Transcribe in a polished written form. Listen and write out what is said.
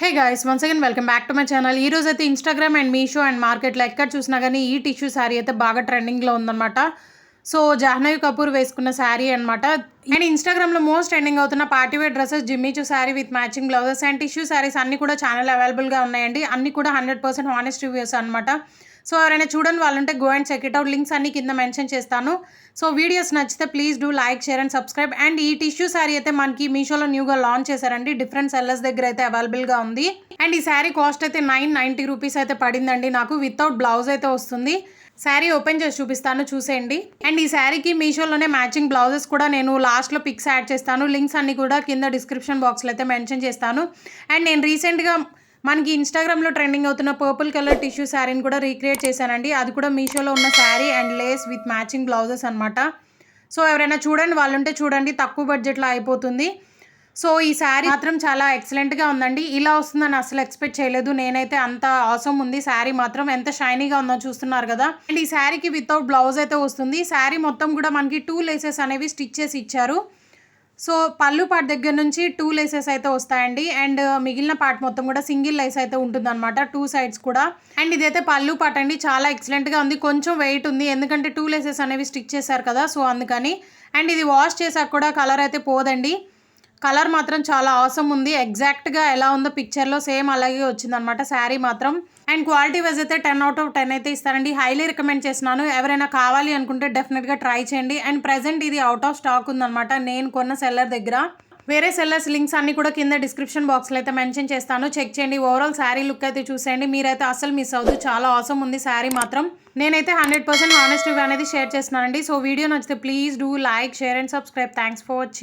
Hey guys once again welcome back to my channel. ఈ రోజు అయితే ఇన్స్టాగ్రామ్ అండ్ మీషో అండ్ మార్కెట్లో ఎక్కడ చూసినా కానీ ఈ టిష్యూ శారీ అయితే బాగా ట్రెండింగ్లో ఉందన్నమాట. సో జాహ్నవి కపూర్ వేసుకున్న శారీ అనమాట. అండ్ ఇన్స్టాగ్రామ్లో మోస్ట్ ట్రెండింగ్ అవుతున్న partywear dresses Jimmy Choo sari with matching blouses and tissue saris అన్ని కూడా ఛానల్ అవైలబుల్గా ఉన్నాయండి. అన్ని కూడా 100% హానెస్ట్ రివ్యూస్ అనమాట. సో ఎవరైనా చూడని వాళ్ళంటే go and check it out. Links అన్ని కింద మెన్షన్ చేస్తాను. సో వీడియోస్ నచ్చితే please do like, share and subscribe. And ఈ టిష్యూ శారీ అయితే మనకి మీషోలో న్యూగా లాంచ్ చేశారండి. డిఫరెంట్ సెల్లర్స్ దగ్గర అయితే అవైలబుల్గా ఉంది. అండ్ ఈ శారీ కాస్ట్ అయితే 990 రూపీస్ అయితే పడిందండి నాకు. వితౌట్ బ్లౌజ్ అయితే వస్తుంది. శారీ ఓపెన్ చేసి చూపిస్తాను, చూసేయండి. అండ్ ఈ శారీకి మీషోలోనే మ్యాచింగ్ బ్లౌజెస్ కూడా నేను లాస్ట్లో పిక్స్ యాడ్ చేస్తాను. లింక్స్ అన్ని కూడా కింద డిస్క్రిప్షన్ బాక్స్లో అయితే మెన్షన్ చేస్తాను. అండ్ నేను రీసెంట్గా మనకి ఇన్స్టాగ్రామ్లో ట్రెండింగ్ అవుతున్న పర్పుల్ కలర్ టిష్యూ శారీని కూడా రీక్రియేట్ చేశానండి. అది కూడా మీషోలో ఉన్న sari and Lay's with matching blouses అనమాట. సో ఎవరైనా చూడండి వాళ్ళుంటే చూడండి, తక్కువ బడ్జెట్లో అయిపోతుంది. సో ఈ శారీ మాత్రం చాలా ఎక్సలెంట్గా ఉందండి. ఇలా వస్తుందని అసలు ఎక్స్పెక్ట్ చేయలేదు నేనైతే. అంత ఆసమ్ ఉంది శారీ మాత్రం. ఎంత షైనీగా ఉందో చూస్తున్నారు కదా. అండ్ ఈ శారీకి వితౌట్ బ్లౌజ్ అయితే వస్తుంది. శారీ మొత్తం కూడా మనకి 2 లేసెస్ అనేవి స్టిచ్ చేసి ఇచ్చారు. సో పళ్ళు పార్ట్ దగ్గర నుంచి 2 లేసెస్ అయితే వస్తాయండి. అండ్ మిగిలిన పార్ట్ మొత్తం కూడా సింగిల్ లేస్ అయితే ఉంటుందన్నమాట 2 సైడ్స్ కూడా. అండ్ ఇదైతే పళ్ళు పార్ట్ అండి. చాలా ఎక్సలెంట్గా ఉంది. కొంచెం వెయిట్ ఉంది ఎందుకంటే 2 లేసెస్ అనేవి స్టిచ్ చేశారు కదా, సో అందుకని. అండ్ ఇది వాష్ చేసాక కూడా కలర్ అయితే పోదండి. కలర్ మాత్రం చాలా ఆసమ్ ఉంది. ఎగ్జాక్ట్గా ఎలా ఉందో పిక్చర్లో సేమ్ అలాగే వచ్చిందనమాట శారీ మాత్రం. అండ్ క్వాలిటీ వైజ్ అయితే 10/10 అయితే ఇస్తానండి. హైలీ రికమెండ్ చేస్తున్నాను. ఎవరైనా కావాలి అనుకుంటే డెఫినెట్గా ట్రై చేయండి. అండ్ ప్రెజెంట్ ఇది అవుట్ ఆఫ్ స్టాక్ ఉందన్నమాట నేను కొన్న సెల్లర్ దగ్గర. వేరే సెల్లర్స్ లింక్స్ అన్ని కూడా కింద డిస్క్రిప్షన్ బాక్స్లో అయితే మెన్షన్ చేస్తాను, చెక్ చేయండి. ఓవరాల్ శారీ లుక్ అయితే చూసేయండి. మీరైతే అసలు మిస్ అవ్వద్దు. చాలా ఆసమ్ ఉంది శారీ మాత్రం. నేనైతే 100% హానెస్ట్ రివ్యూ అనేది షేర్ చేస్తున్నానండి. సో వీడియో నచ్చితే please do like, share and subscribe. Thanks for watching.